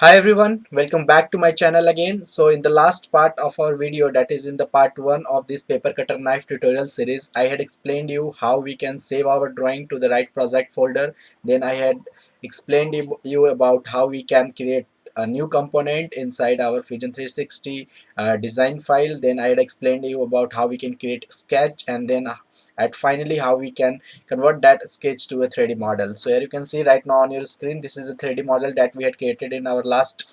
Hi everyone, welcome back to my channel again. So in the last part of our video, that is in the part 1 of this paper cutter knife tutorial series, I had explained you how we can save our drawing to the right project folder. Then I had explained you about how we can create a new component inside our Fusion 360 design file. Then I had explained you about how we can create a sketch, and then at finally how we can convert that sketch to a 3D model. So here you can see right now on your screen, this is the 3D model that we had created in our last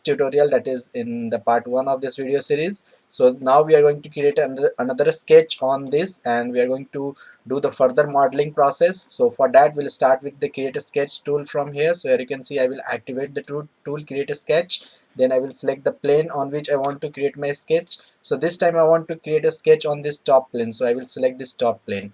tutorial, that is in the part 1 of this video series. So now we are going to create another sketch on this, and we are going to do the further modeling process. So for that we'll start with the create a sketch tool from here. So here you can see I will activate the tool create a sketch. Then I will select the plane on which I want to create my sketch. So this time I want to create a sketch on this top plane, so I will select this top plane.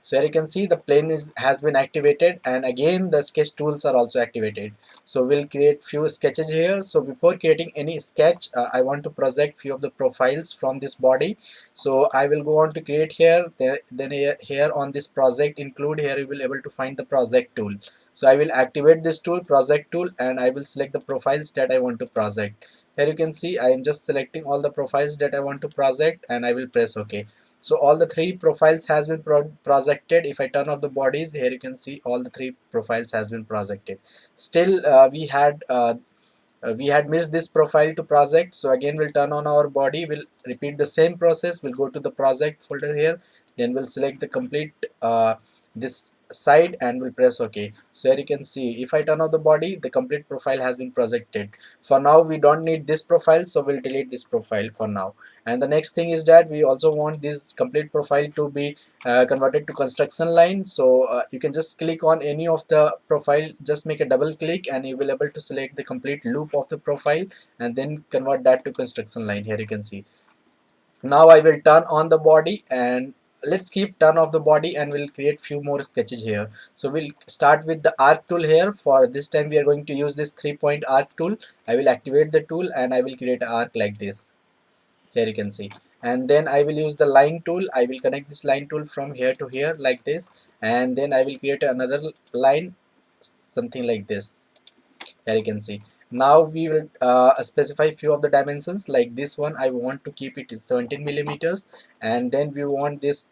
So here you can see the plane has been activated, and again the sketch tools are also activated. So we'll create few sketches here. So before creating any sketch, I want to project few of the profiles from this body. So I will go on to create here. Then here on this project include, here you will able to find the project tool. So I will activate this tool, project tool, and I will select the profiles that I want to project. Here you can see I am just selecting all the profiles that I want to project, and I will press OK. So all the three profiles has been projected. If I turn off the bodies, here you can see all the three profiles has been projected. Still we had missed this profile to project. So again we'll turn on our body, we'll repeat the same process. We'll go to the project folder here, then we'll select the complete this side, and we'll press OK. So here you can see if I turn off the body, the complete profile has been projected. For now we don't need this profile, so we'll delete this profile for now. And the next thing is that we also want this complete profile to be converted to construction line. So you can just click on any of the profile, just make a double click, and you will able to select the complete loop of the profile, and then convert that to construction line. Here you can see now I will turn on the body, and let's keep turn off the body, and we'll create few more sketches here. So we'll start with the arc tool here. For this time we are going to use this 3-point arc tool. I will activate the tool, and I will create an arc like this. Here you can see, and then I will use the line tool. I will connect this line tool from here to here like this, and then I will create another line something like this. Here you can see now we will specify few of the dimensions. Like this one I want to keep it is 17 millimeters, and then we want this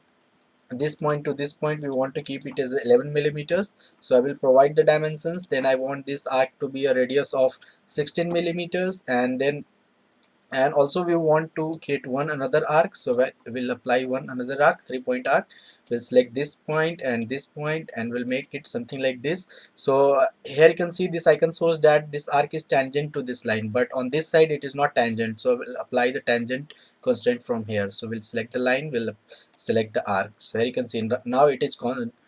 point to this point we want to keep it as 11 millimeters. So I will provide the dimensions. Then I want this arc to be a radius of 16 millimeters, and also we want to create one another arc. So we'll apply one another arc, 3-point arc. We'll select this point and we'll make it something like this. So here you can see this icon shows that this arc is tangent to this line, but on this side it is not tangent. So we'll apply the tangent constraint from here. So we'll select the line, we'll select the arc. So here you can see now it is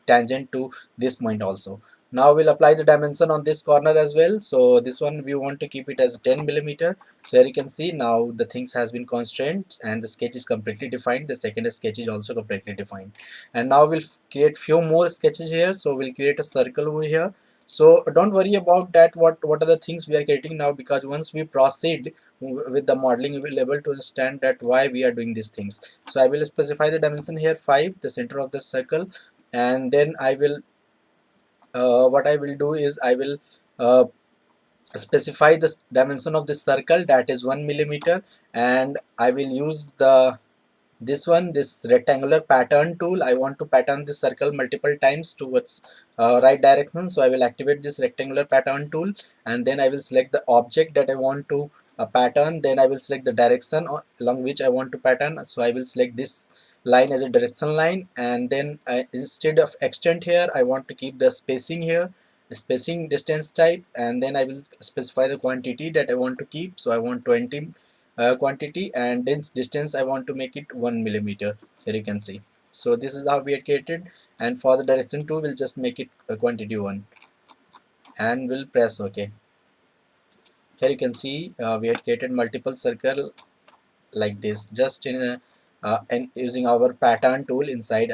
tangent to this point also. Now we'll apply the dimension on this corner as well. So this one we want to keep it as 10 millimeter. So here you can see now the things has been constrained, and the sketch is completely defined. The second sketch is also completely defined. And now we'll create few more sketches here. So we'll create a circle over here. So don't worry about that, what are the things we are creating now, because once we proceed with the modeling you will be able to understand that why we are doing these things. So I will specify the dimension here 5, the center of the circle, and then I will what I will do is I will uh, specify the dimension of this circle, that is 1 millimeter, and I will use this rectangular pattern tool. I want to pattern this circle multiple times towards right direction. So I will activate this rectangular pattern tool, and then I will select the object that I want to pattern. Then I will select the direction along which I want to pattern. So I will select this line as a direction line, and then instead of extent here I want to keep the spacing here, spacing distance type, and then I will specify the quantity that I want to keep. So I want 20 quantity, and distance I want to make it 1 millimeter. Here you can see. So this is how we are created, and for the direction 2 we'll just make it quantity 1, and we'll press OK. Here you can see we had created multiple circle like this, just in a and using our pattern tool inside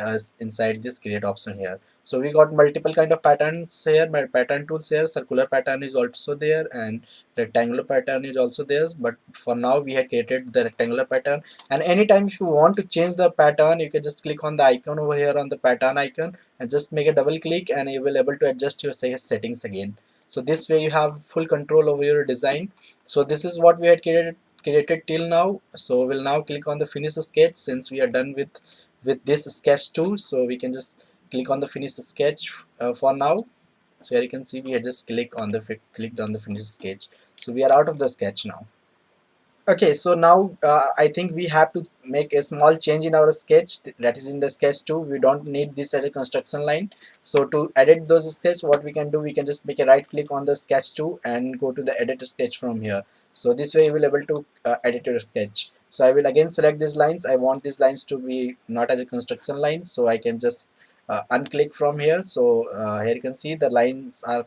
this create option here. So we got multiple kind of patterns here, my pattern tools here. Circular pattern is also there, and rectangular pattern is also there, but for now we had created the rectangular pattern. And anytime if you want to change the pattern, you can just click on the icon over here on the pattern icon, and just make a double click, and you will able to adjust your settings again. So this way you have full control over your design. So this is what we had created till now. So we'll now click on the finish sketch since we are done with this sketch too. So we can just click on the finish sketch for now. So here you can see we had just clicked on the finish sketch. So we are out of the sketch now. Okay, so now I think we have to make a small change in our sketch, that is in the sketch 2. We don't need this as a construction line. So to edit those sketch, what we can do, we can just make a right click on the sketch 2 and go to the edit sketch from here. So this way you will able to edit your sketch. So I will again select these lines. I want these lines to be not as a construction line, so I can just unclick from here. So here you can see the lines are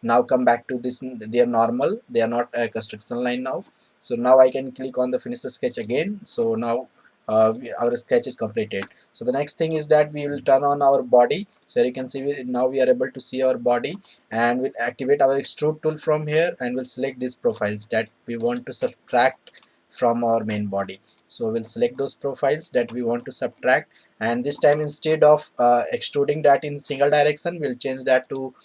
now come back to this, they are normal, they are not a construction line now. So now I can click on the finish the sketch again. So now our sketch is completed. So the next thing is that we will turn on our body. So you can see now we are able to see our body, and we'll activate our extrude tool from here, and we'll select these profiles that we want to subtract from our main body. So we'll select those profiles that we want to subtract, and this time instead of extruding that in single direction, we'll change that to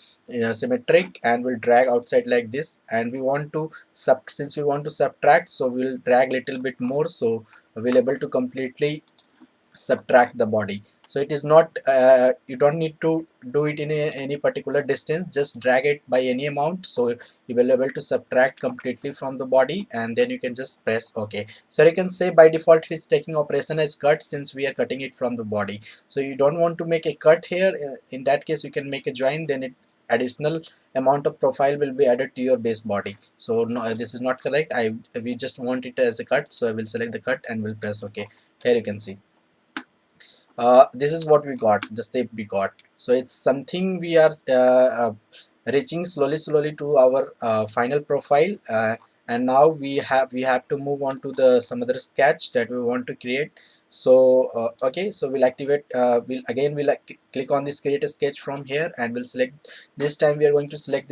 symmetric, and we'll drag outside like this. And we want to since we want to subtract, so we'll drag little bit more, so we'll able to completely subtract the body. So it is not you don't need to do it in any particular distance, just drag it by any amount, so you will able to subtract completely from the body, and then you can just press OK. So you can say by default it's taking operation as cut since we are cutting it from the body. So you don't want to make a cut here, in that case you can make a join, then it additional amount of profile will be added to your base body. So no, this is not correct. We just want it as a cut, so I will select the cut and will press OK. Here you can see this is what we got, the shape we got. So it's something we are reaching slowly to our final profile, and now we have to move on to the some other sketch that we want to create. So okay, so we'll activate we'll click on this create a sketch from here, and we'll select, this time we are going to select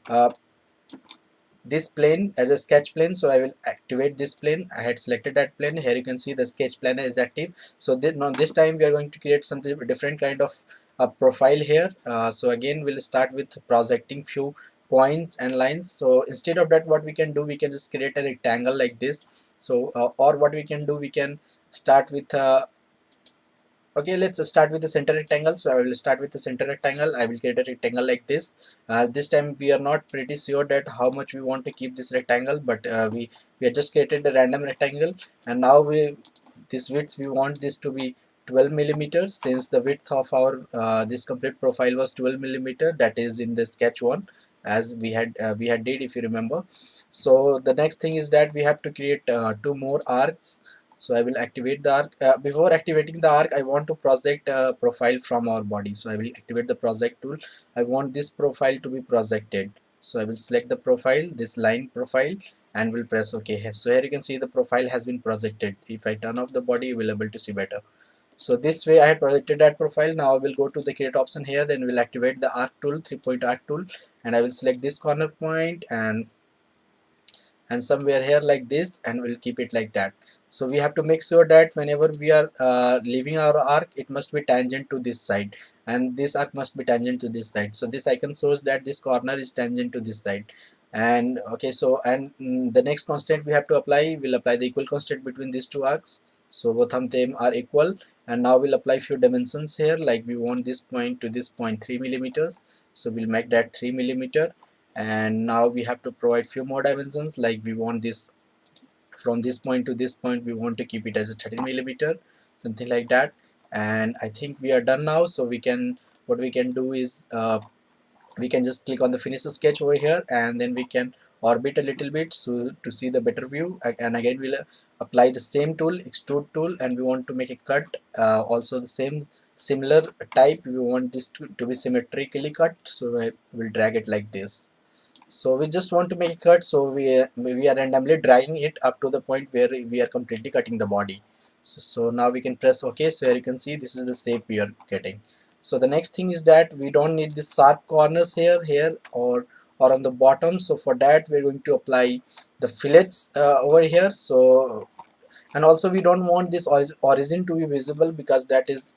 uh, this plane as a sketch plane. So I will activate this plane. I had selected that plane. Here you can see the sketch plane is active. So now this time we are going to create something different kind of profile here. So again we'll start with projecting few points and lines. So instead of that, what we can do, we can just create a rectangle like this. So or what we can do, we can start with okay, let's start with the center rectangle. So I will start with the center rectangle. I will create a rectangle like this. This time we are not pretty sure that how much we want to keep this rectangle, but we have just created a random rectangle, and now this width we want this to be 12 millimeters, since the width of our this complete profile was 12 millimeter, that is in the sketch one, as we had did, if you remember. So the next thing is that we have to create two more arcs. So I will activate the arc. Before activating the arc, I want to project a profile from our body. So I will activate the project tool. I want this profile to be projected. So I will select the profile, this line profile, and will press OK. So here you can see the profile has been projected. If I turn off the body, you will able to see better. So this way I had projected that profile. Now I will go to the create option here. Then we'll activate the arc tool, 3-point arc tool, and I will select this corner point and somewhere here like this, and we'll keep it like that. So we have to make sure that whenever we are leaving our arc, it must be tangent to this side, and this arc must be tangent to this side. So this icon shows that this corner is tangent to this side. And okay, so and the next constant we have to apply, we'll apply the equal constant between these two arcs. So both of them are equal, and now we'll apply few dimensions here, like we want this point to this point 3 millimeters. So we'll make that 3 millimeter, and now we have to provide few more dimensions, like we want this from this point to this point, we want to keep it as a 13 millimeter, something like that. And I think we are done now. So we can, what we can do is we can just click on the finish sketch over here, and then we can orbit a little bit so to see the better view. And again we'll apply the same tool, extrude tool, and we want to make a cut, also the same similar type. We want this to be symmetrically cut, so I will drag it like this. So we just want to make a cut, so we are randomly dragging it up to the point where we are completely cutting the body. So now we can press OK. So here you can see this is the shape we are getting. So the next thing is that we don't need the sharp corners here or on the bottom. So for that we're going to apply the fillets over here. So, and also we don't want this origin to be visible, because that is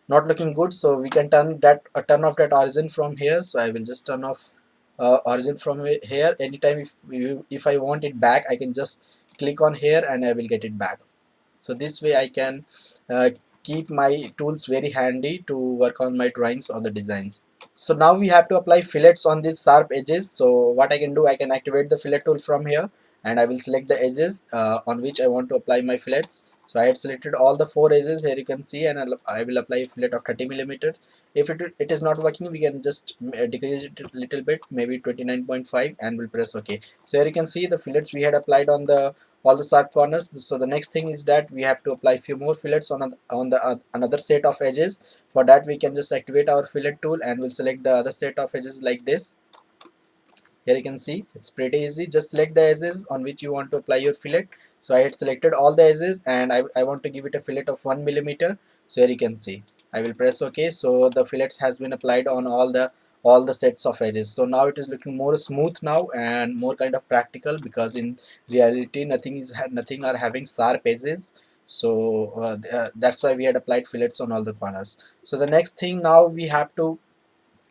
not looking good, so we can turn off that origin from here. So I will just turn off origin from here. Anytime if I want it back, I can just click on here and I will get it back. So this way I can uh, keep my tools very handy to work on my drawings or the designs. So now we have to apply fillets on these sharp edges. So what I can do, I can activate the fillet tool from here, and I will select the edges on which I want to apply my fillets. So I had selected all the 4 edges here, you can see, and I will apply a fillet of 30 millimeters. If it is not working, we can just decrease it a little bit, maybe 29.5, and we'll press OK. So here you can see the fillets we had applied on the all the sharp corners. So the next thing is that we have to apply few more fillets on the another set of edges. For that we can just activate our fillet tool and we'll select the other set of edges like this. Here you can see it's pretty easy. Just select the edges on which you want to apply your fillet. So I had selected all the edges and I want to give it a fillet of 1 millimeter. So here you can see I will press OK. So the fillets has been applied on all the sets of edges. So now it is looking more smooth now and more kind of practical, because in reality nothing are having sharp edges. So that's why we had applied fillets on all the corners. So the next thing, now we have to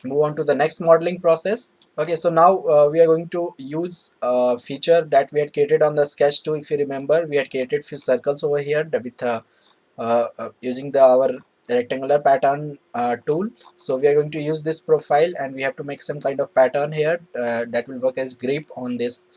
move on to the next modeling process. Okay, so now we are going to use a feature that we had created on the sketch 2. If you remember, we had created few circles over here with using our rectangular pattern tool. So we are going to use this profile and we have to make some kind of pattern here that will work as grip on this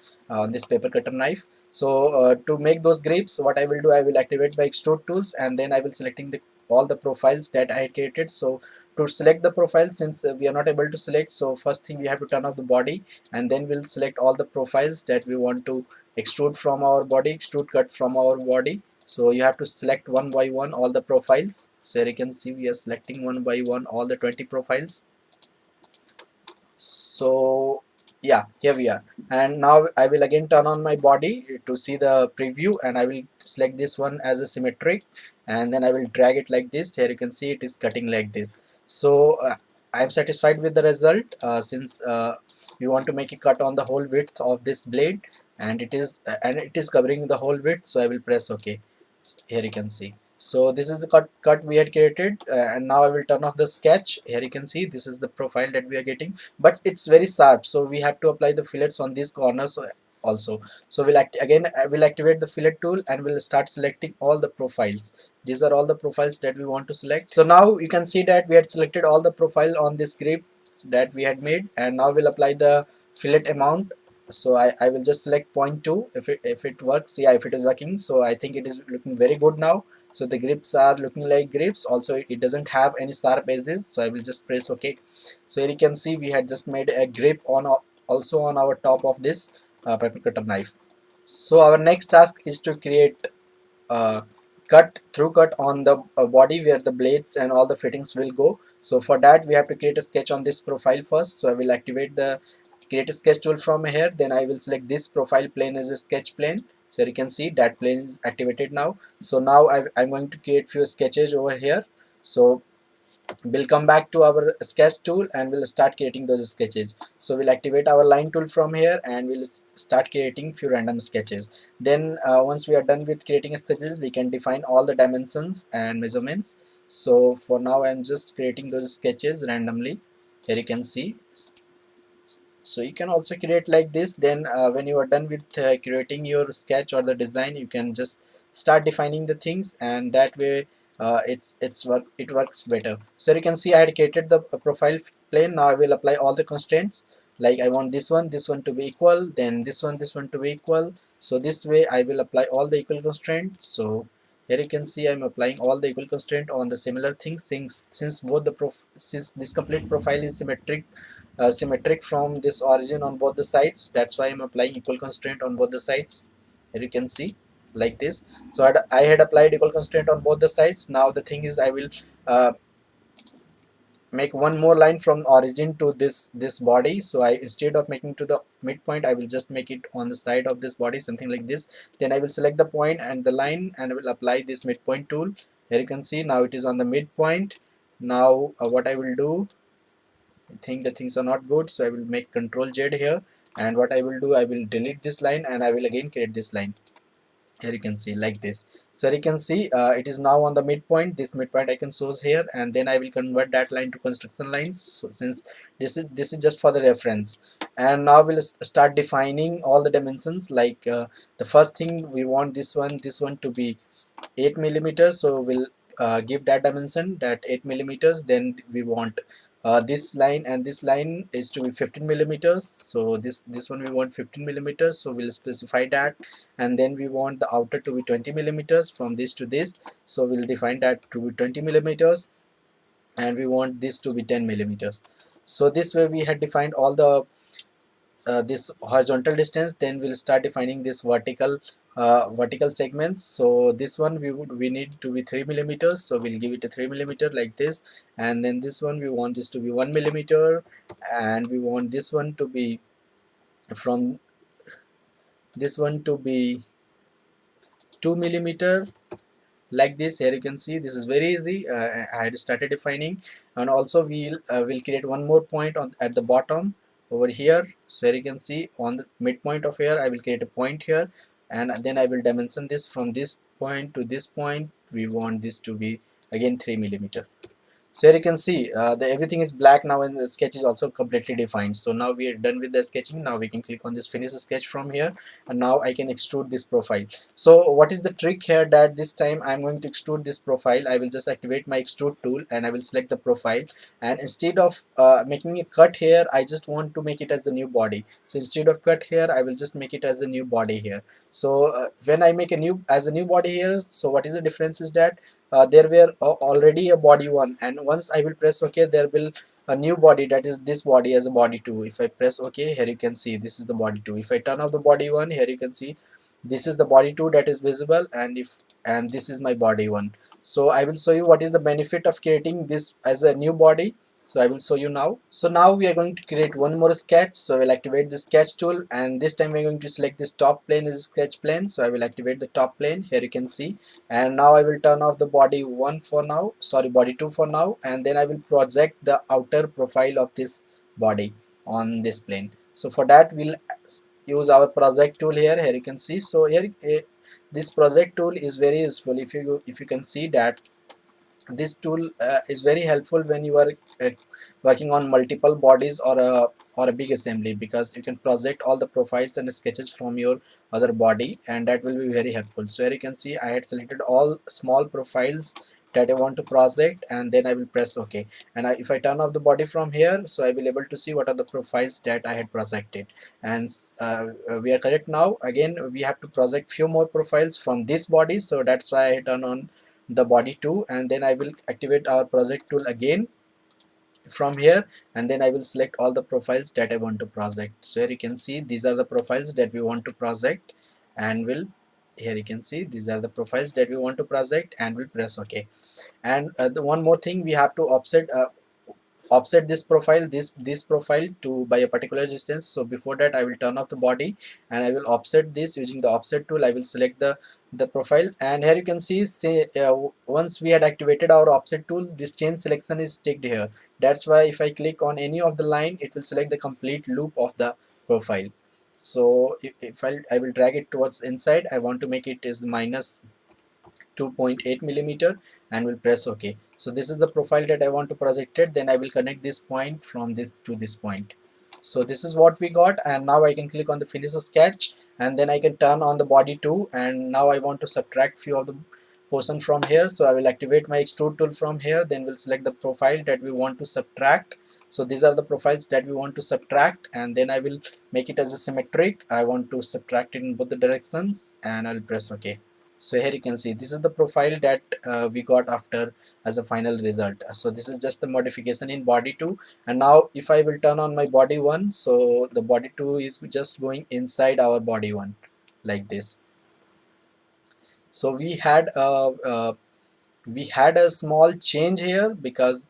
paper cutter knife. So to make those grips, what I will do, I will activate my extrude tools and then I will selecting all the profiles that I had created. So to select the profile, since we are not able to select, so first thing we have to turn off the body and then we'll select all the profiles that we want to extrude from our body, extrude cut from our body. So you have to select one by one all the profiles. So here you can see we are selecting one by one all the 20 profiles. So yeah, here we are, and now I will again turn on my body to see the preview and I will select this one as a symmetric and then I will drag it like this. Here you can see it is cutting like this. So I am satisfied with the result since we want to make a cut on the whole width of this blade, and it is covering the whole width. So I will press OK. Here you can see, so this is the cut we had created, and now I will turn off the sketch. Here you can see this is the profile that we are getting, but it's very sharp, so we have to apply the fillets on these corners also. So I will activate the fillet tool and we'll start selecting all the profiles. These are all the profiles that we want to select. So now you can see that we had selected all the profile on this grips that we had made, and now we'll apply the fillet amount. So I will just select 0.2 if it works. Yeah, if it is working, so I think it is looking very good now. So the grips are looking like grips. Also it doesn't have any sharp edges, so I will just press OK. So here you can see we had just made a grip on also on our top of this paper cutter knife. So our next task is to create uh, cut on the body where the blades and all the fittings will go. So for that we have to create a sketch on this profile first. So I will activate the create a sketch tool from here, then I will select this profile plane as a sketch plane. So you can see that plane is activated now. So now I'm going to create few sketches over here. So we'll come back to our sketch tool and we'll start creating those sketches. So we'll activate our line tool from here and we'll start creating few random sketches. Then once we are done with creating sketches, we can define all the dimensions and measurements. So for now I'm just creating those sketches randomly. Here you can see, so you can also create like this. Then when you are done with creating your sketch or the design, you can just start defining the things, and that way it works better. So you can see I had created the profile plane. Now I will apply all the constraints, like I want this one to be equal, then this one to be equal. So this way I will apply all the equal constraints. So here you can see I'm applying all the equal constraint on the similar things, since both the since this complete profile is symmetric from this origin on both the sides. That's why I'm applying equal constraint on both the sides. Here you can see like this. So I had applied equal constraint on both the sides. Now the thing is I will make one more line from origin to this body. So I, instead of making to the midpoint, I will just make it on the side of this body, something like this. Then I will select the point and the line and I will apply this midpoint tool. Here you can see now it is on the midpoint. Now what I will do, I think the things are not good, so I will make Control Z here, and what I will do, I will delete this line and I will again create this line. Here you can see like this. So you can see it is now on the midpoint. This midpoint I can source here, and then I will convert that line to construction lines. So since this is just for the reference, and now we'll start defining all the dimensions. Like the first thing, we want this one to be 8 millimeters, so we'll give that dimension, that 8 millimeters. Then we want this line, and this line is to be 15 millimeters, so this one we want 15 millimeters, so we'll specify that. And then we want the outer to be 20 millimeters from this to this, so we'll define that to be 20 millimeters. And we want this to be 10 millimeters. So this way we had defined all the this horizontal distance. Then we'll start defining this vertical segments. So this one we need to be 3 millimeters, so we'll give it a 3 millimeter like this. And then this one we want this to be 1 millimeter, and we want this one to be from this one to be 2 millimeter, like this. Here you can see this is very easy. I had started defining. And also we'll create one more point on at the bottom over here. So here you can see on the midpoint of here I will create a point here, and then I will dimension this from this point to this point. We want this to be again 3 millimeter. So here you can see everything is black now, and the sketch is also completely defined. So now we are done with the sketching. Now we can click on this finish sketch from here, and now I can extrude this profile. So what is the trick here, that this time I'm going to extrude this profile. I will just activate my extrude tool, and I will select the profile, and instead of making a cut here, I just want to make it as a new body. So instead of cut here, I will just make it as a new body here. So when I make a new body here, so what is the difference is that there were already a body one, and once I will press OK, there will a new body, that is this body, as a body 2. If I press OK, here you can see this is the body 2. If I turn off the body 1, here you can see this is the body 2 that is visible, and this is my body 1. So I will show you what is the benefit of creating this as a new body. So I will show you now. So now we are going to create one more sketch. So we'll activate the sketch tool, and this time we're going to select this top plane as a sketch plane. So I will activate the top plane. Here you can see, and now I will turn off the body 1 for now, sorry, body 2 for now, and then I will project the outer profile of this body on this plane. So for that we'll use our project tool here. Here you can see, so here this project tool is very useful. If you can see that this tool is very helpful when you are working on multiple bodies or a big assembly, because you can project all the profiles and sketches from your other body, and that will be very helpful. So here you can see I had selected all small profiles that I want to project, and then I will press OK. And if I turn off the body from here, so I will able to see what are the profiles that I had projected. And we are correct now. Again, we have to project few more profiles from this body, so that's why I turn on the body 2, and then I will activate our project tool again from here, and then I will select all the profiles that I want to project. So here you can see these are the profiles that we want to project, and here you can see these are the profiles that we want to project, and we'll press OK. And the one more thing, we have to offset this profile to by a particular distance. So before that I will turn off the body, and I will offset this using the offset tool. I will select the profile, and here you can see, say once we had activated our offset tool, this change selection is ticked here. That's why if I click on any of the line, it will select the complete loop of the profile. So if I will drag it towards inside, I want to make it is minus 2.8 millimeter, and will press OK. So this is the profile that I want to project it. Then I will connect this point from this to this point. So this is what we got, and now I can click on the finish sketch, and then I can turn on the body 2, and now I want to subtract few of the portion from here. So I will activate my extrude tool from here, then we'll select the profile that we want to subtract. So these are the profiles that we want to subtract, and then I will make it as a symmetric. I want to subtract it in both the directions, and I'll press OK. So here you can see this is the profile that we got after as a final result. So this is just the modification in body 2, and now if I will turn on my body 1, so the body 2 is just going inside our body 1 like this. So we had a small change here, because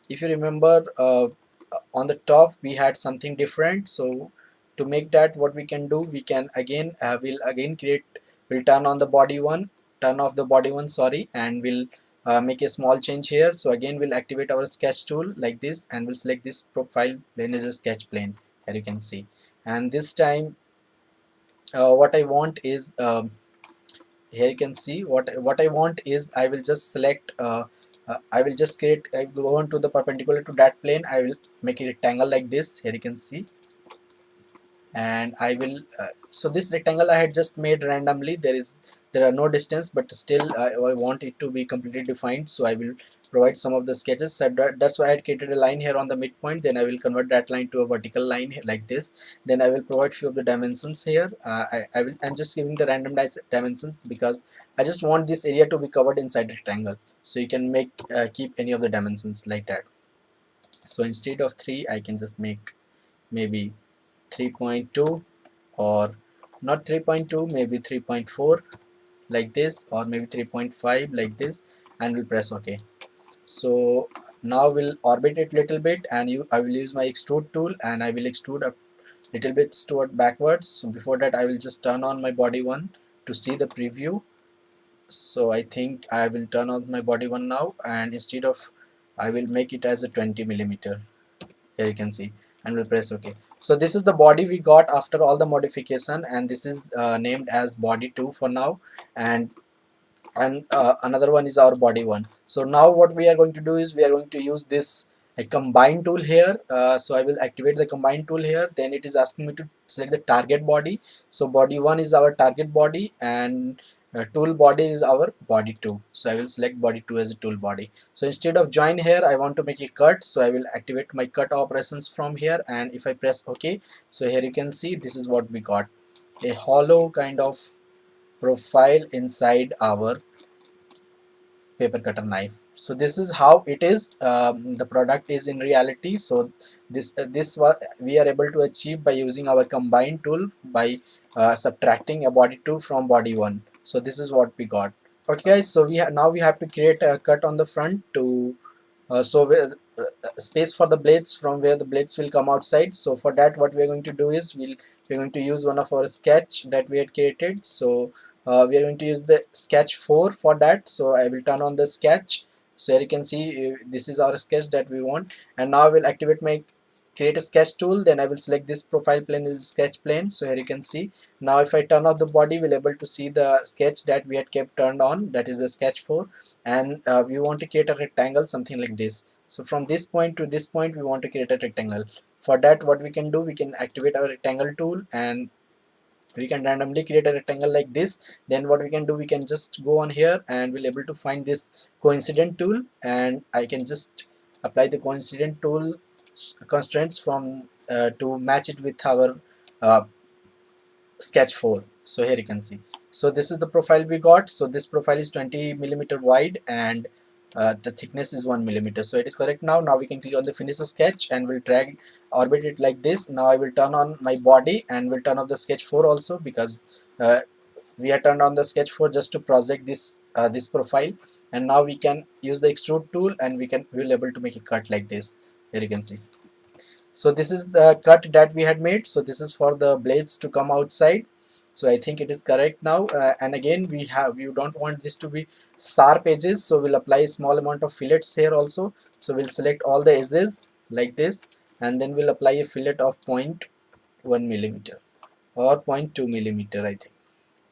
if you remember, on the top we had something different. So to make that, what we can do, we can again we'll turn on the body 1, turn off the body 1, sorry, and we'll make a small change here. So again we'll activate our sketch tool like this, and we'll select this profile plane as a sketch plane. Here you can see, and this time what I want is here you can see what I want is I will just select I will just create go on to the perpendicular to that plane. I will make a rectangle like this. Here you can see, and I will so this rectangle I had just made randomly. There are no distance, but still I want it to be completely defined, so I will provide some of the sketches. So that's why I had created a line here on the midpoint. Then I will convert that line to a vertical line like this. Then I will provide few of the dimensions here. I'm just giving the random dimensions because I just want this area to be covered inside the rectangle, so you can make keep any of the dimensions like that. So instead of 3 I can just make maybe 3.2, or not 3.2, maybe 3.4 like this, or maybe 3.5 like this, and we'll press OK. So now we'll orbit it little bit, and I will use my extrude tool, and I will extrude a little bit toward backwards. So before that I will just turn on my body one to see the preview. So I think I will turn on my body one now, and instead of I will make it as a 20 millimeter. Here you can see, and we'll press OK. So this is the body we got after all the modification, and this is named as body 2 for now, and another one is our body one. So now what we are going to do is we are going to use this a combine tool here. So I will activate the combine tool here. Then it is asking me to select the target body. So body 1 is our target body, and tool body is our body 2. So I will select body 2 as a tool body. So instead of join here I want to make a cut, so I will activate my cut operations from here, and if I press OK, so here you can see this is what we got, a hollow kind of profile inside our paper cutter knife. So this is how it is, the product is in reality. So this was we are able to achieve by using our combine tool, by subtracting a body 2 from body 1. So this is what we got. Okay guys, so now we have to create a cut on the front to space for the blades from where the blades will come outside. So for that what we are going to do is we're going to use one of our sketch that we had created. So we are going to use the sketch 4 for that. So I will turn on the sketch. So here you can see this is our sketch that we want, and now I will activate my create a sketch tool. Then I will select this profile plane is sketch plane. So here you can see, now if I turn off the body, we'll able to see the sketch that we had kept turned on, that is the sketch 4, and we want to create a rectangle something like this. So from this point to this point we want to create a rectangle. For that what we can do, we can activate our rectangle tool, and we can randomly create a rectangle like this. Then what we can do, we can just go on here and we'll able to find this coincident tool, and I can just apply the coincident tool constraints from to match it with our uh, sketch 4. So here you can see, so this is the profile we got. So this profile is 20 millimeter wide, and the thickness is 1 millimeter. So it is correct. Now we can click on the finish the sketch, and we'll drag orbit it like this. Now I will turn on my body, and we'll turn off the sketch 4 also, because we are turned on the sketch 4 just to project this this profile. And now we can use the extrude tool, and we'll able to make a cut like this. Here you can see, so this is the cut that we had made. So this is for the blades to come outside. So I think it is correct now, and again we don't want this to be sharp edges, so we'll apply a small amount of fillets here also. So we'll select all the edges like this, and then we'll apply a fillet of 0.1 millimeter or 0.2 millimeter, I think.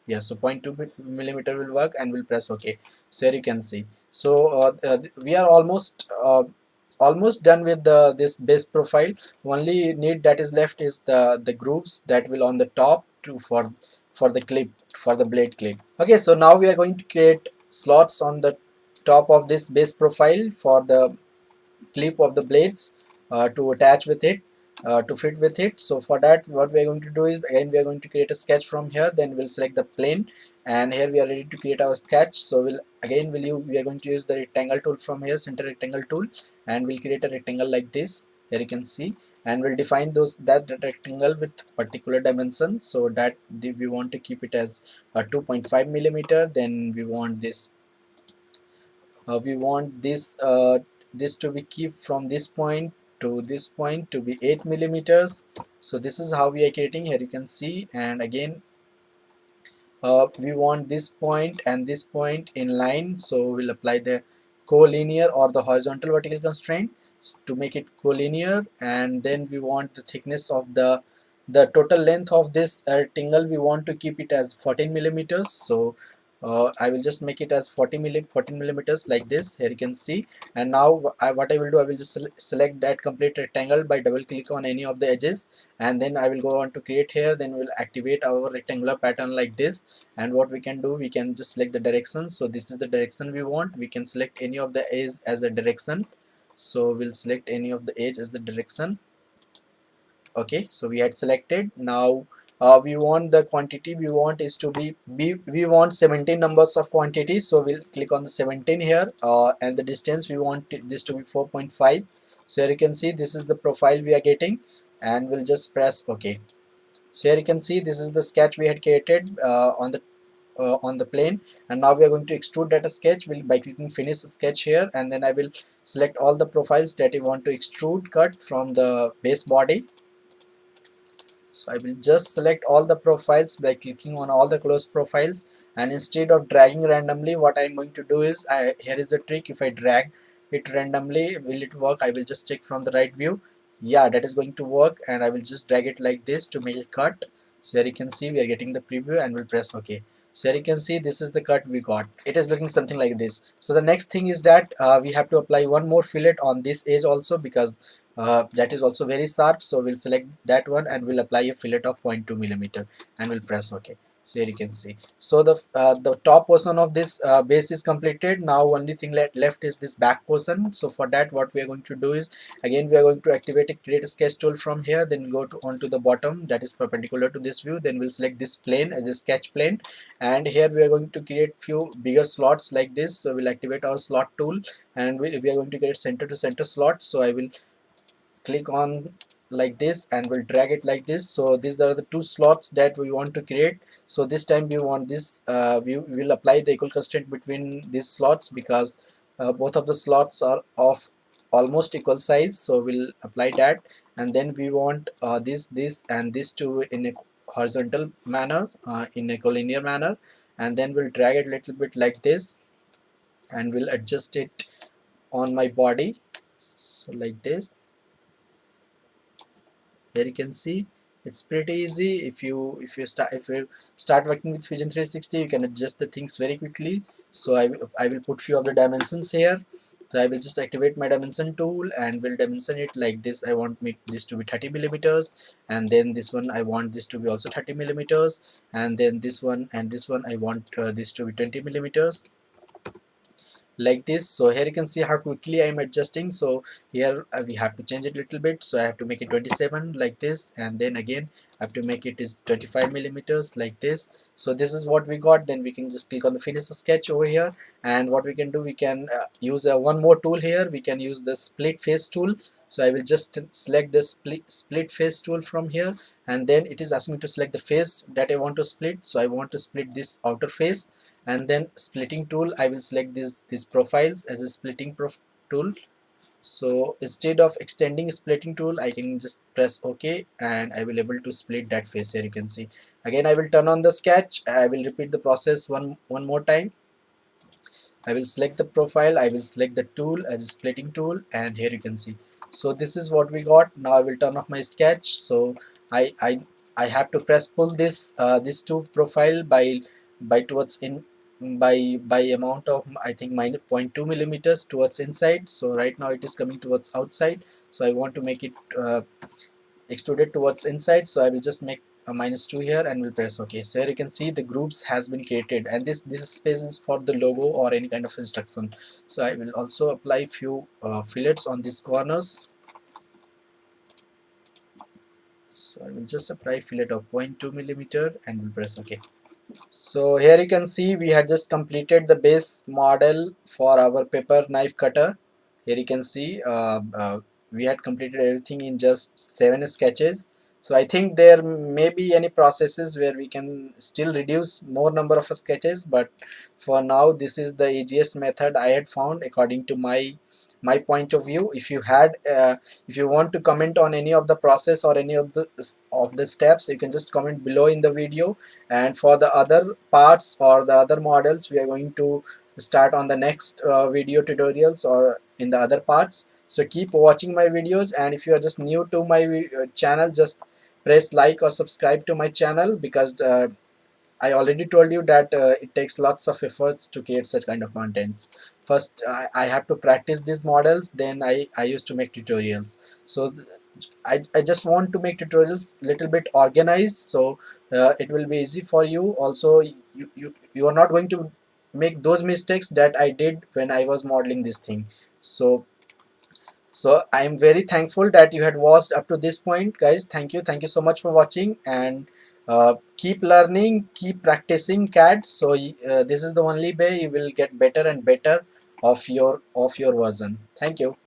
Yeah, so 0.2 millimeter will work, and we'll press OK. So here you can see, so we are almost done with this base profile. Only need that is left is the grooves that will on the top to for the clip, for the blade clip. Okay, so now we are going to create slots on the top of this base profile for the clip of the blades to attach with it, to fit with it. So for that what we are going to do is, again we are going to create a sketch from here. Then we'll select the plane, and here we are ready to create our sketch. So we are going to use the rectangle tool from here, center rectangle tool, and we'll create a rectangle like this. Here you can see, and we'll define that rectangle with particular dimension. So that we want to keep it as 2.5 millimeter. Then we want this to be keep from this point to this point to be 8 millimeters. So this is how we are creating. Here you can see, and again we want this point and this point in line, so we'll apply the collinear or the horizontal vertical constraint to make it collinear. And then we want the thickness of the total length of this rectangle, we want to keep it as 14 millimeters. So I will just make it as 14 millimeters like this. Here you can see. And now what I will do, I will just select that complete rectangle by double click on any of the edges, and then I will go on to create here. Then we'll activate our rectangular pattern like this. And what we can do, we can just select the direction. So this is the direction we want. We can select any of the edge as a direction. So we'll select any of the edge as the direction. Okay, so we had selected. Now we want the quantity we want is to be we want 17 numbers of quantity, so we'll click on the 17 here, and the distance we want this to be 4.5. so here you can see this is the profile we are getting, and we'll just press OK. So here you can see this is the sketch we had created on the plane, and now we are going to extrude that sketch by clicking finish sketch here, and then I will select all the profiles that I want to extrude cut from the base body. So I will just select all the profiles by clicking on all the close profiles, and instead of dragging randomly, what I'm going to do is, here is a trick. If I drag it randomly, will it work? I will just check from the right view. Yeah, that is going to work, and I will just drag it like this to make it cut. So here you can see we are getting the preview, and we'll press OK. So here you can see this is the cut we got. It is looking something like this. So the next thing is that we have to apply one more fillet on this edge also, because that is also very sharp. So we'll select that one, and we'll apply a fillet of 0.2 millimeter, and we'll press OK. So here you can see. So the top portion of this base is completed. Now only thing left is this back portion. So for that, what we are going to do is, again we are going to activate a create a sketch tool from here, then go to onto the bottom that is perpendicular to this view, then we'll select this plane as a sketch plane, and here we are going to create few bigger slots like this. So we'll activate our slot tool, and we are going to create center to center slot. So I will click on like this, and we'll drag it like this. So these are the two slots that we want to create. So this time we want this, we will apply the equal constraint between these slots, because both of the slots are of almost equal size. So we'll apply that, and then we want this and this to in a horizontal manner, in a collinear manner, and then we'll drag it a little bit like this, and we'll adjust it on my body, so like this. There you can see it's pretty easy. If you start working with Fusion 360, you can adjust the things very quickly. So I will put few of the dimensions here. So I will just activate my dimension tool, and will dimension it like this. I want this to be 30 millimeters, and then this one I want this to be also 30 millimeters, and then this one and this one I want this to be 20 millimeters, like this. So here you can see how quickly I am adjusting. So here we have to change it a little bit. So I have to make it 27 like this, and then again I have to make it is 25 millimeters like this. So this is what we got. Then we can just click on the finish sketch over here, and what we can do, we can use one more tool here. We can use the split face tool. So I will just select the split face tool from here, and then it is asking me to select the face that I want to split. So I want to split this outer face, and then splitting tool, I will select these profiles as a splitting tool. So instead of extending splitting tool, I can just press OK, and I will able to split that face. Here you can see. Again I will turn on the sketch. I will repeat the process one more time. I will select the profile, I will select the tool as a splitting tool, and here you can see. So this is what we got. Now I will turn off my sketch. So I I, I have to press pull this two profile by towards in by amount of, I think, minus zero point 0.2 millimeters towards inside. So right now it is coming towards outside. So I want to make it extruded towards inside. So I will just make a -2 here, and we'll press OK. So here you can see the groups has been created, and this space is for the logo or any kind of instruction. So I will also apply few fillets on these corners. So I will just apply fillet of 0.2 millimeter, and we'll press OK. So here you can see we had just completed the base model for our paper knife cutter. Here you can see we had completed everything in just 7 sketches. So I think there may be any processes where we can still reduce more number of sketches, but for now this is the easiest method I had found according to my point of view. If you want to comment on any of the process or any of the steps, you can just comment below in the video, and for the other parts or the other models, we are going to start on the next video tutorials or in the other parts. So keep watching my videos, and if you are just new to my channel, just press like or subscribe to my channel, because I already told you that it takes lots of efforts to create such kind of contents. First, I have to practice these models, then I used to make tutorials. So I just want to make tutorials little bit organized, so it will be easy for you. Also, you are not going to make those mistakes that I did when I was modeling this thing. So I am very thankful that you had watched up to this point, guys. Thank you so much for watching, and keep learning, keep practicing CAD. So this is the only way you will get better and better of your version. Thank you.